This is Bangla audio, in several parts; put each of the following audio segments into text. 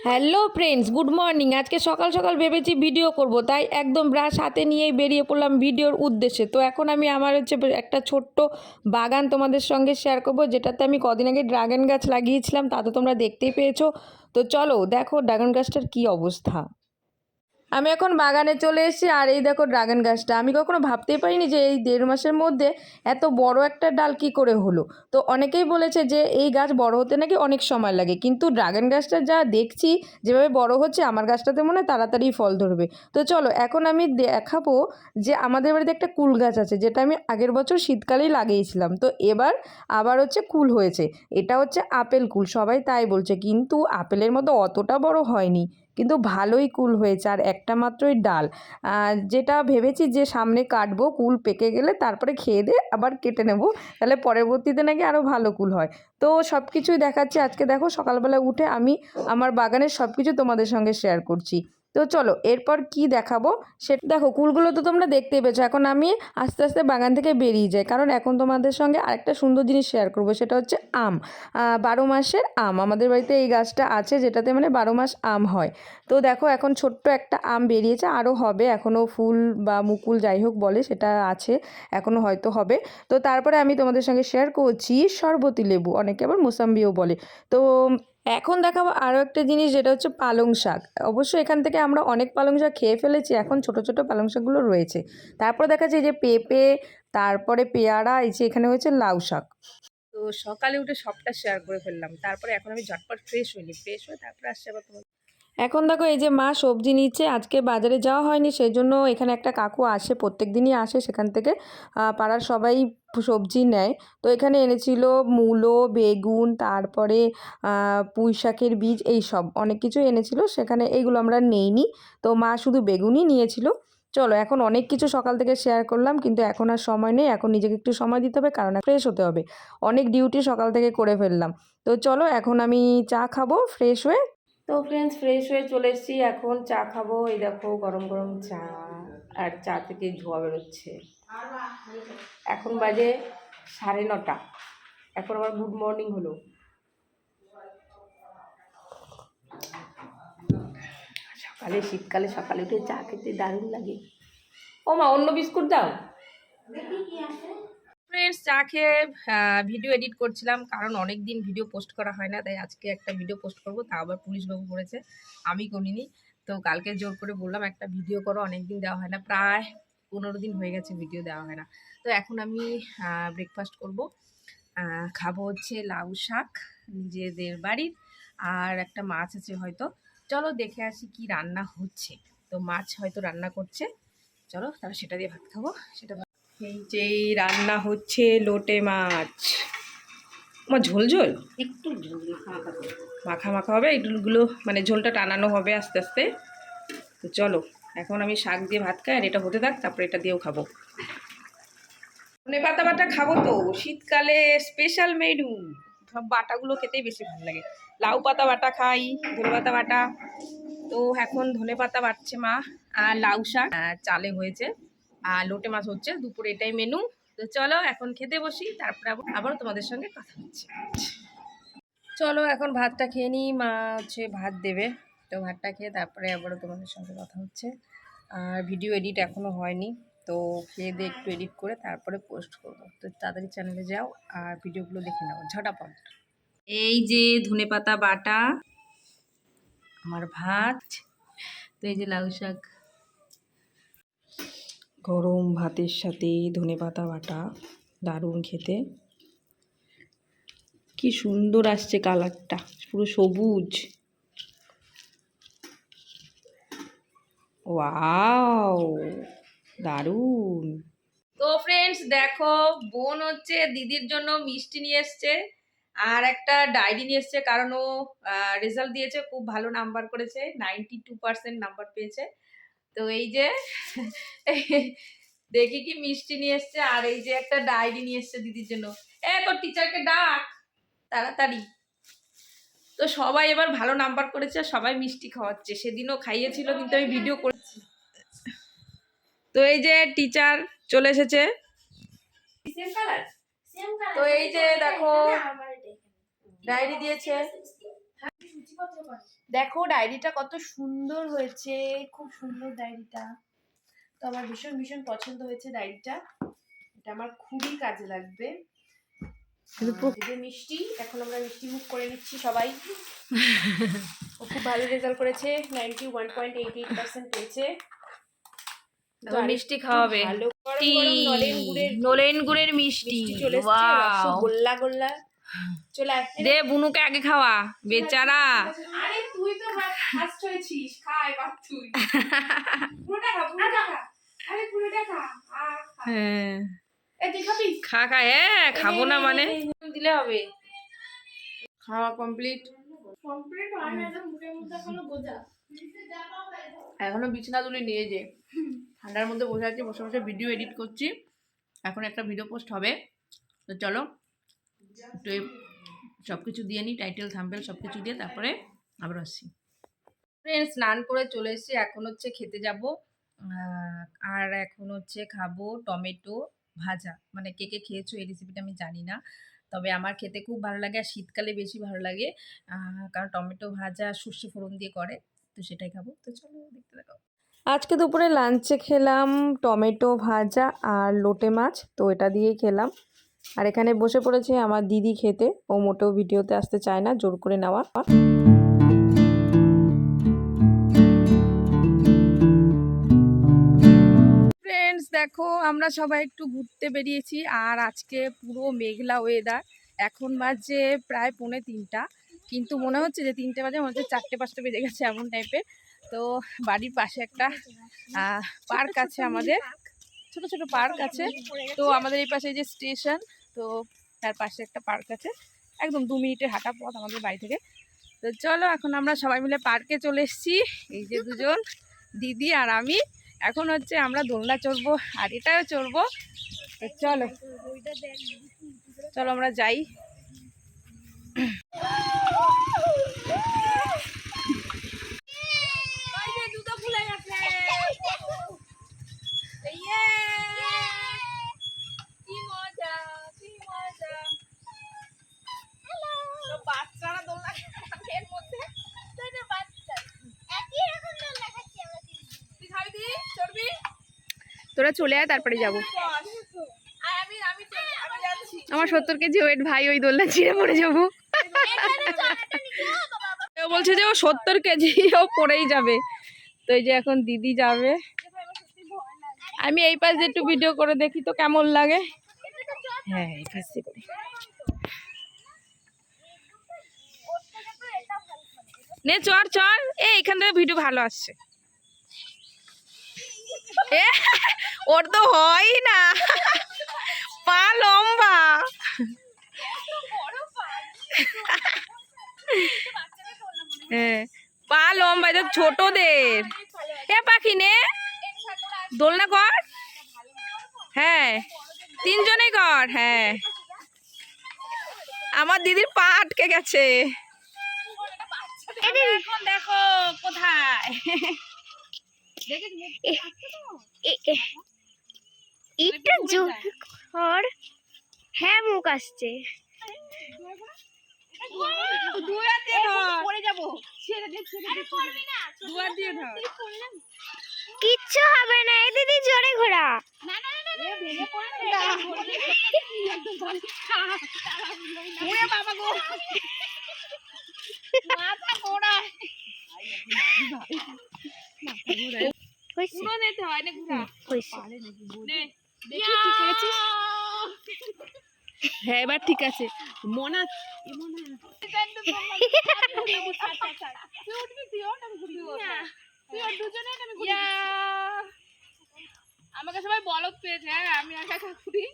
Hello friends, good morning. আজকে সকাল সকাল ভেবেছি ভিডিও করব, তাই একদম ব্রাশ হাতে নিয়েই বেরিয়ে পড়লাম ভিডিওর উদ্দেশ্যে। তো এখন আমি আমার একটা ছোট্ট বাগান তোমাদের সঙ্গে শেয়ার করব, যেটাতে আমি কদিন আগে ড্রাগন গাছ লাগিয়েছিলাম, তা তো তোমরা দেখতেই পেয়েছো। তো চলো দেখো ড্রাগন গাছটার কী অবস্থা। আমি এখন বাগানে চলে এসেছি, আর এই দেখো ড্রাগন গাছটা। আমি কখনো ভাবতেই পারিনি যে এই 1.5 মাসের মধ্যে এত বড় একটা ডাল কী করে হলো। তো অনেকেই বলেছে যে এই গাছ বড় হতে নাকি অনেক সময় লাগে, কিন্তু ড্রাগন গাছটা যা দেখছি যেভাবে বড় হচ্ছে, আমার গাছটাতে মনে হয় তাড়াতাড়ি ফল ধরবে। তো চলো এখন আমি দেখাবো যে আমাদের বাড়িতে একটা কুল গাছ আছে, যেটা আমি আগের বছর শীতকালেই লাগিয়েছিলাম। তো এবার আবার কুল হয়েছে। এটা আপেল কুল, সবাই তাই বলছে, কিন্তু আপেলের মতো অতটা বড় হয়নি, কিন্তু ভালোই কুল হয়েছে। আর একটা মাত্রই ডাল, যেটা ভেবেছি যে সামনে কাটবো, কুল পেকে গেলে তারপরে খেয়ে দিয়ে আবার কেটে নেব, তাহলে পরবর্তীতে নাকি আরও ভালো কুল হয়। তো সব কিছুই দেখাচ্ছি আজকে। দেখো সকালবেলা উঠে আমি আমার বাগানের সব কিছু তোমাদের সঙ্গে শেয়ার করছি। তো চলো এরপর কি দেখাবো সে দেখো। কুলগুলো তো তোমরা দেখতেই পেয়েছো। এখন আমি আস্তে আস্তে বাগান থেকে বেরিয়ে যাই, কারণ এখন তোমাদের সঙ্গে আরেকটা সুন্দর জিনিস শেয়ার করবো, সেটা হচ্ছে আম। 12 মাসের আম আমাদের বাড়িতে এই গাছটা আছে, যেটাতে মানে 12 মাস আম হয়। তো দেখো এখন ছোট্ট একটা আম বেরিয়েছে, আরও হবে, এখনও ফুল বা মুকুল যাই হোক বলে সেটা আছে, এখনও হয়তো হবে। তো তারপরে আমি তোমাদের সঙ্গে শেয়ার করছি শরবতি লেবু, অনেকে আবার মোসাম্বিও বলে। তো এখন দেখাবো আরও একটা জিনিস, যেটা হচ্ছে পালং শাক। অবশ্যই এখান থেকে আমরা অনেক পালং শাক খেয়ে ফেলেছি, এখন ছোট ছোট পালং শাকগুলো রয়েছে। তারপরে দেখা যায় যে পেঁপে, তারপরে পেয়ারা, এই যে এখানে হয়েছে লাউ শাক। তো সকালে উঠে সবটা শেয়ার করে ফেললাম। তারপরে এখন আমি ঝটপট ফ্রেশ হইনি, ফ্রেশ হয়ে তারপরে আসছে আবার তোমার। এখন দেখো এই যে মা সবজি নিচ্ছে, আজকে বাজারে যাওয়া হয়নি, সেই জন্য এখানে একটা কাকু আসে, প্রত্যেক দিনই আসে, সেখান থেকে পাড়ার সবাই সবজি নেয়। তো এখানে এনেছিল মূলো, বেগুন, তারপরে পুঁই শাকের বীজ, এই সব অনেক কিছু এনেছিল। সেখানে এইগুলো আমরা নেইনি, তো মা শুধু বেগুনই নিয়েছিল। চলো এখন অনেক কিছু সকাল থেকে শেয়ার করলাম, কিন্তু এখন আর সময় নেই, এখন নিজেকে একটু সময় দিতে হবে, কারণ ফ্রেশ হতে হবে। অনেক ডিউটি সকাল থেকে করে ফেললাম। তো চলো এখন আমি চা খাবো ফ্রেশ হয়ে। তো ফ্রেন্ডস ফ্রেশ হয়ে চলে এসেছি, এখন চা খাবো। এই দেখো গরম গরম চা, আর চা থেকে ধোঁয়া বেরোচ্ছে। এখন বাজে 9:30, এখন আমার গুড মর্নিং হলো। সকালে শীতকালে সকালে উঠে চা খেতে দারুণ লাগে। ও মা, অন্য বিস্কুট দাও। ফ্রেন্ডস চা খেয়ে ভিডিও এডিট করছিলাম, কারণ অনেক দিন ভিডিও পোস্ট করা হয় না, তাই আজকে একটা ভিডিও পোস্ট করব। তা আবার পুলিশবাবু করেছে, আমি করিনি। তো কালকে জোর করে বললাম একটা ভিডিও করো, অনেক দিন দেওয়া হয় না, প্রায় 15 দিন হয়ে গেছে ভিডিও দেওয়া হয় না। তো এখন আমি ব্রেকফাস্ট করব। খাবো লাউ শাক নিজেদের বাড়ির, আর একটা মাছ আছে হয়তো। চলো দেখে আসি কি রান্না হচ্ছে। তো মাছ হয়তো রান্না করছে, চলো তাহলে সেটা দিয়ে ভাত খাবো। সেটা এই যে রান্না হচ্ছে লোটে মাছ। আমার ঝোল ঝোল একটু মাখা মাখা হবে, এইগুলো মানে ঝোলটা টানানো হবে আস্তে আস্তে। তো চলো এখন আমি শাক দিয়ে ভাত খাই, আর এটা হতে থাক, তারপরে এটা দিয়েও খাবো। ধনে পাতা বাটা খাবো, তো শীতকালে স্পেশাল মেনু। সব বাটাগুলো খেতেই বেশি ভালো লাগে। লাউ পাতা বাটা খাই, ধনে পাতা বাটা। তো এখন ধনে পাতা বাটছে মা, আর লাউ শাক চালে হয়েছে, আর লোটে মাছ হচ্ছে। দুপুরে এটাই মেনু। তো চলো এখন খেতে বসি, তারপরে আবার তোমাদের সঙ্গে কথা হচ্ছে। চলো এখন ভাতটা খেয়ে নিই, মা ভাত দেবে। তো ভাতটা খেয়ে তারপরে আবারও তোমাদের সঙ্গে কথা হচ্ছে। আর ভিডিও এডিট এখনও হয়নি, তো খেয়ে দিয়ে একটু এডিট করে তারপরে পোস্ট করবো। তো তাড়াতাড়ি চ্যানেলে যাও আর ভিডিওগুলো দেখে নাও ঝটাপট। এই যে ধনেপাতা বাটা, আমার ভাত। তো এই যে লাউ শাক, গরম ভাতের সাথে ধনেপাতা বাটা, দারুণ খেতে। কি সুন্দর আসছে কালারটা, পুরো সবুজ। ওয়াও, দারুণ। তো ফ্রেন্ডস দেখো, বোন দিদির জন্য মিষ্টি নিয়ে এসছে, আর একটা ডায়েরি নিয়ে এসছে, কারণ ও রেজাল্ট দিয়েছে, খুব ভালো নাম্বার করেছে, 92% নাম্বার পেয়েছে। তো এই যে দেখি কি মিষ্টি নিয়ে এসছে, আর এই যে একটা ডায়েরি নিয়ে এসছে দিদির জন্য। তোর টিচারকে ডাক তাড়াতাড়ি। তো সবাই এবার ভালো নাম্বার করেছে, সবাই মিষ্টি খাওয়াচ্ছে, সেদিনও খাইয়েছিল, কিন্তু আমি ভিডিও করেছি। তো এই যে টিচার চলে এসেছে। তো এই যে দেখো ডায়েরি দিয়েছে। দেখো ডায়েরিটা কত সুন্দর হয়েছে, খুব সুন্দর ডায়েরিটা। তো আমার ভীষণ ভীষণ পছন্দ হয়েছে ডায়েরিটা, এটা আমার খুবই কাজে লাগবে। মিষ্টি, এখন আমরা মিষ্টি মুখ করে নিচ্ছি সবাই। ও খুব ভালো রেজাল্ট করেছে, 91.88% পেয়েছে। তো মিষ্টি খাওয়াবে, ভালো গরম গরম নলেন গুড়ের মিষ্টি চলে এসেছে, রসগোল্লা গোল্লা। চলে আয়, দে বুনুকে আগে খাওয়া, বেচারা। আরে তুই তো ফার্স্ট হয়েছিস, খা এবার তুই। পুরোটা খা, পুরোটা খা। আরে পুরোটা খা। হ্যাঁ এ তুই খাবি? খা খা। হ্যাঁ খাবো না মানে দিলে হবে। খাওয়া কমপ্লিট। হয় না, মুখের মধ্যে এখনো গোজা। এখনো বিছানা তুলে নিয়ে যে ঠান্ডার মধ্যে বসে আছি, বসে বসে ভিডিও এডিট করছি। এখন একটা ভিডিও পোস্ট হবে, তো চলো একটু সব কিছু দিয়ে নিই, টাইটেল থাম্বনেল সব কিছু দিয়ে তারপরে আবার আসছি। ফ্রেন্ডস স্নান করে চলে এসেছি, এখন হচ্ছে খেতে যাব। আর এখন হচ্ছে খাবো টমেটো ভাজা। মানে কে কে খেয়েছো এই রেসিপিটা আমি জানি না, তবে আমার খেতে খুব ভালো লাগে, আর শীতকালে বেশি ভালো লাগে, কারণ টমেটো ভাজা সর্ষে ফোড়ন দিয়ে করে, তো সেটাই খাবো। তো চলো দেখতে থাকো। আজকে দুপুরে লাঞ্চে খেলাম টমেটো ভাজা আর লোটে মাছ, তো এটা দিয়েই খেলাম। আর এখানে বসে পড়েছে আমার দিদি খেতে, ও মোটেও ভিডিওতে আসতে চায় না, জোর করে নেওয়া। ফ্রেন্ডস দেখো আমরা সবাই একটু ঘুরতে বেরিয়েছি, আর আজকে পুরো মেঘলা ওয়েদার। এখন বাজে প্রায় 2:45, কিন্তু মনে হচ্ছে যে 3টে বাজে, মনে হচ্ছে 4টে-5টে বেজে গেছে এমন টাইপের। তো বাড়ির পাশে একটা পার্ক আছে, আমাদের ছোট ছোট পার্ক আছে। তো আমাদের এই পাশে যে স্টেশন, তো তার পাশে একটা পার্ক আছে, একদম 2 মিনিটের হাঁটা পথ আমাদের বাড়ি থেকে। তো চলো এখন আমরা সবাই মিলে পার্কে চলে এসেছি, এই যে দুজন দিদি আর আমি। এখন হচ্ছে আমরা দোলনা চড়বো, আর এটাও চড়বো। তো চলো চলো আমরা যাই। তোরা চলে আয়, তারপরে যাবো। আমার 70 কেজি ওয়েট ভাই, ওই দোলনা ছিঁড়ে পড়ে যাবো। ও বলছে যে ও 70 কেজি, ও পড়েই যাবে। তো এই যে এখন দিদি যাবে, আমি এই পাশ দিয়ে একটু ভিডিও করে দেখি তো কেমন লাগে। হ্যাঁ এই পাশ দিয়ে করি। নে চর চর, এইখান থেকে ভিডিও ভালো আসছে। ওর তো হয়ই না, পা লম্বা। হ্যাঁ পা লম্বা, এটা ছোটদের। এ পাখি নে, দোলনা কর। হ্যাঁ 3 জনেই কর। হ্যাঁ আমার দিদির পা আটকে গেছে। এখন দেখো কোথায়, এটা জোর কর। হ্যাঁ মুখ আসছে, কিচ্ছু হবে না। এই দিদি জোরে ঘোরা। হ্যাঁ এবার ঠিক আছে। মনা আমাকে সবাই বলক পেয়েছে, হ্যাঁ আমি একা কাকুরি।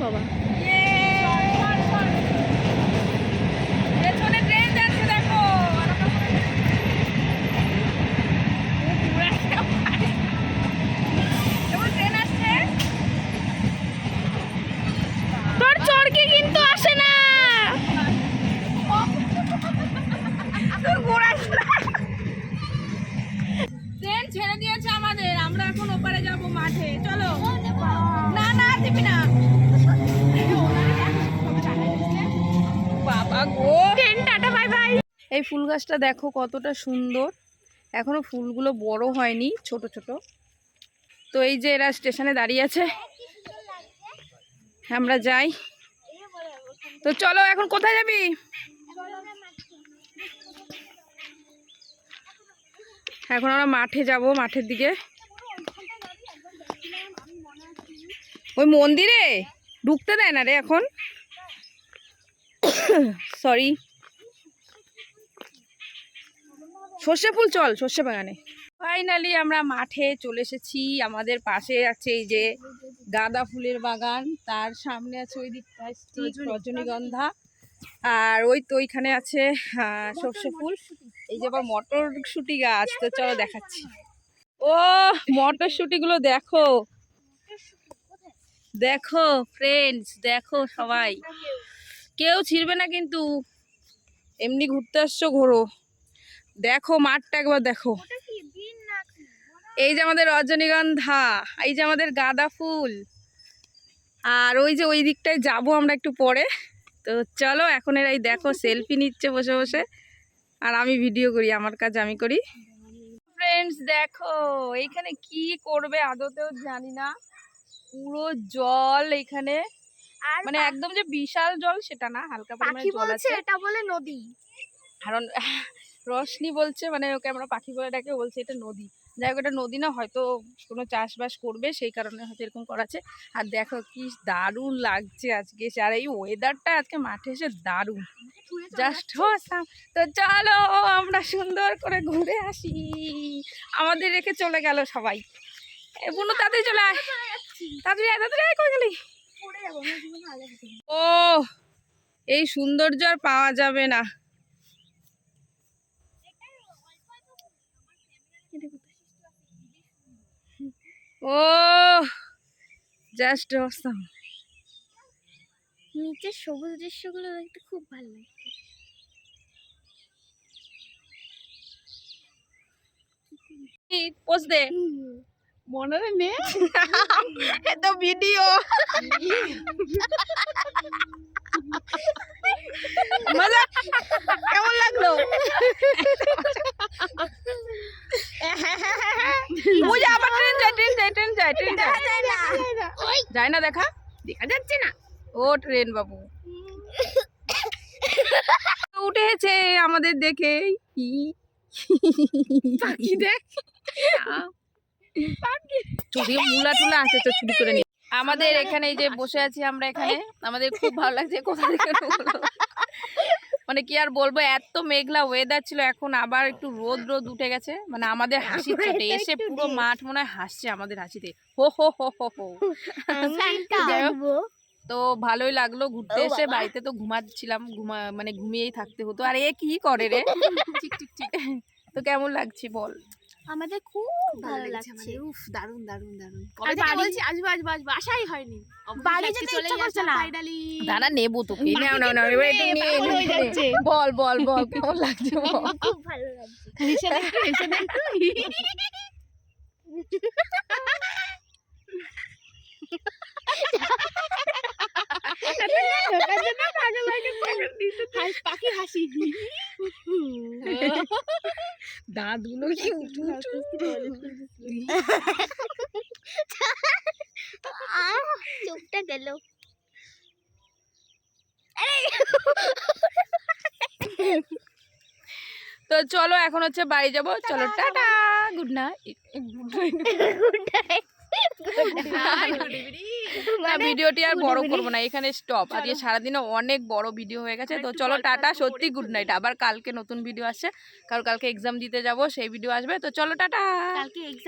বাবা পেছনে ট্রেন যাচ্ছে দেখো, ট্রেন আসছে। তোর চরকি কিন্তু আসে না। ট্রেন ছেড়ে দিয়েছে আমাদের, আমরা এখন ওপারে যাব মাঠে, চলো। না না দিবি না বাবা গো। Tata bye bye. এই ফুল গাছটা দেখো কতটা সুন্দর, এখনো ফুলগুলো বড় হয়নি, ছোট ছোট। তো এই যে এরা স্টেশনে দাঁড়িয়ে আছে, আমরা যাই। তো চলো, এখন কোথায় যাবি? এখন আমরা মাঠে যাব, মাঠের দিকে। ওই মন্দিরে ঢুকতে দেয় না রে এখন, সরি। সর্ষে ফুল, চল সর্ষে বাগানে। ফাইনালি আমরা মাঠে চলে এসেছি। আমাদের পাশে আছে এই যে গাঁদা ফুলের বাগান, তার সামনে আছে ওই দিকটায় রজনীগন্ধা, আর ওই তো ওইখানে আছে সর্ষে ফুল। এই যে আবার মটরশুঁটি গাছ, তো চলো দেখাচ্ছি। ও মটরশুঁটি গুলো দেখো, দেখো ফ্রেন্ডস, দেখো সবাই, কেউ ছিড়বে না কিন্তু, এমনি ঘুরতে আসছো ঘোরো। দেখো মাঠটা একবার দেখো, এই যে আমাদের রজনীগন্ধা, এই যে আমাদের গাঁদা ফুল, আর ওই যে ওই দিকটায় যাবো আমরা একটু পরে। তো চলো, এখন এরাই দেখো সেলফি নিচ্ছে বসে বসে, আর আমি ভিডিও করি, আমার কাজ আমি করি। ফ্রেন্ডস দেখো এইখানে কি করবে আদতেও জানি না, পুরো জল এখানে, মানে একদম যে বিশাল জল সেটা না, হালকা পরিমাণে জল আছে। এটা বলে নদী, কারণ রশনি বলছে, মানে ওকে আমরা পাখি বলে ডাকে, বলছে এটা নদী। যাই হোক, এটা নদী না, হয়তো কোনো চাষবাস করবে সেই কারণে হয়তো এরকম করাছে। আর দেখো কি দারুণ লাগছে আজকে, আর এই ওয়েদারটা আজকে মাঠে এসে দারুণ, জাস্ট অসাম। তো চলো আমরা সুন্দর করে ঘুরে আসি। আমাদের রেখে চলে গেল সবাই। বুনু তাড়াতাড়ি চলে আয়, তাড়াতাড়ি আয়, তাড়াতাড়ি আয়, কই গেলি? ও এই সৌন্দর্য আর পাওয়া যাবে না। ও জাস্ট অসাম। নিচের সবুজ দৃশ্যগুলো দেখতে খুব ভালো লাগে। পোস্ট দে, মনে নেই তো ভিডিও। মজা কেমন লাগলো? বুঝা আবার ট্রেন যায়, ট্রেন যায়, ট্রেন যায়, ট্রেন যায়, যায় না, দেখা দেখা যাচ্ছে না। ও ট্রেন বাবু উঠেছে আমাদের দেখে, পাখি দেখ, যদিও মুলা টুলা আছে তো চুরি করে নি। আমাদের এখানে এই যে বসে আছি আমরা এখানে, আমাদের খুব ভালো লাগছে। কোথা থেকে মানে কি আর বলবো, এত মেঘলা ওয়েদার ছিল, এখন আবার একটু রোদ রোদ উঠে গেছে। মানে আমাদের হাসি চোটে এসে পুরো মাঠ মনে হয় হাসছে আমাদের হাসিতে, হো হো হো হো হো। তো ভালোই লাগলো ঘুরতে এসে। বাড়িতে তো ঘুমাচ্ছিলাম, মানে ঘুমিয়েই থাকতে হতো। আর এ কি করে রে, ঠিক ঠিক ঠিক। তো কেমন লাগছে বল? আমাদের খুব ভালো লাগছে। উফ দারুন দারুন দারুন। আর কবে বলছি আসবো আসবো আসবো, আশাই হয়নি। বাড়ি যেতে ইচ্ছা করছে না। ফাইনালি দাঁড়া নেবো তোকে, নাও নাও নাও, এবার একটু নে, পাগল হয়ে যাচ্ছে। বল বল বল কেমন লাগছে বল। খুব ভালো লাগছে। হেসে দেখ, হেসে দেখ। পাখি হাসি, দাঁতগুলো কি উঁচু উঁচু। চোখটা গেল। তো চলো এখন হচ্ছে বাড়ি যাবো, চলো টাটা, গুড নাইট। না ভিডিওটি আর বড় করবো না, এখানে স্টপ। আজকে সারাদিনে অনেক বড় ভিডিও হয়ে গেছে। তো চলো টাটা, সত্যি গুড নাইট। আবার কালকে নতুন ভিডিও আসছে, কারণ কালকে এক্সাম দিতে যাব, সেই ভিডিও আসবে। তো চলো টাটা,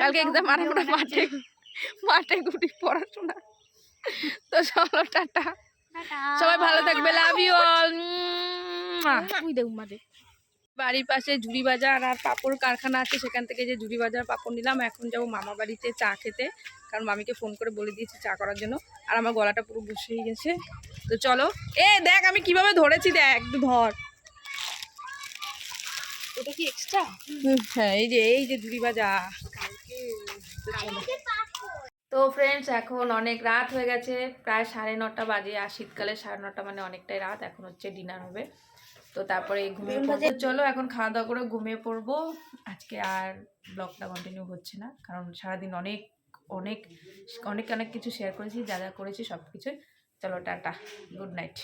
কালকে এক্সাম আর আমরা মাঠে মাঠে ঘুরি পড়াশোনা। তো চলো টাটা, সবাই ভালো থাকবে, লাভ ইউ অল। বাড়ির পাশে ঝুড়ি বাজার আর পাপড় কারখানা আছে, সেখান থেকে যে ঝুড়ি বাজার পাপড় নিলাম। এখন যাবো মামা বাড়িতে চা খেতে, কারণ মামিকে ফোন করে বলে দিয়েছি চা করার জন্য। আর আমার গলাটা পুরো বসেই গেছে। তো চলো, এ দেখ আমি কিভাবে ধরেছি, দেখ একটু ধর। ওটা কি এক্সট্রা? হ্যাঁ এই যে ঝুড়ি বাজার। তো চলো। তো ফ্রেন্ডস এখন অনেক রাত হয়ে গেছে, প্রায় 9:30 বাজে। আর শীতকালে 9:30 মানে অনেকটাই রাত। এখন হচ্ছে ডিনার হবে, তো তারপরে ঘুমিয়ে পড়বো। চলো এখন খাওয়া দাওয়া করে ঘুমিয়ে পড়বো। আজকে আর ব্লগটা কন্টিনিউ হচ্ছে না, কারণ সারাদিন অনেক অনেক অনেক অনেক কিছু শেয়ার করেছি, যা যা করেছি সব কিছুই। চলো টাটা, গুড নাইট।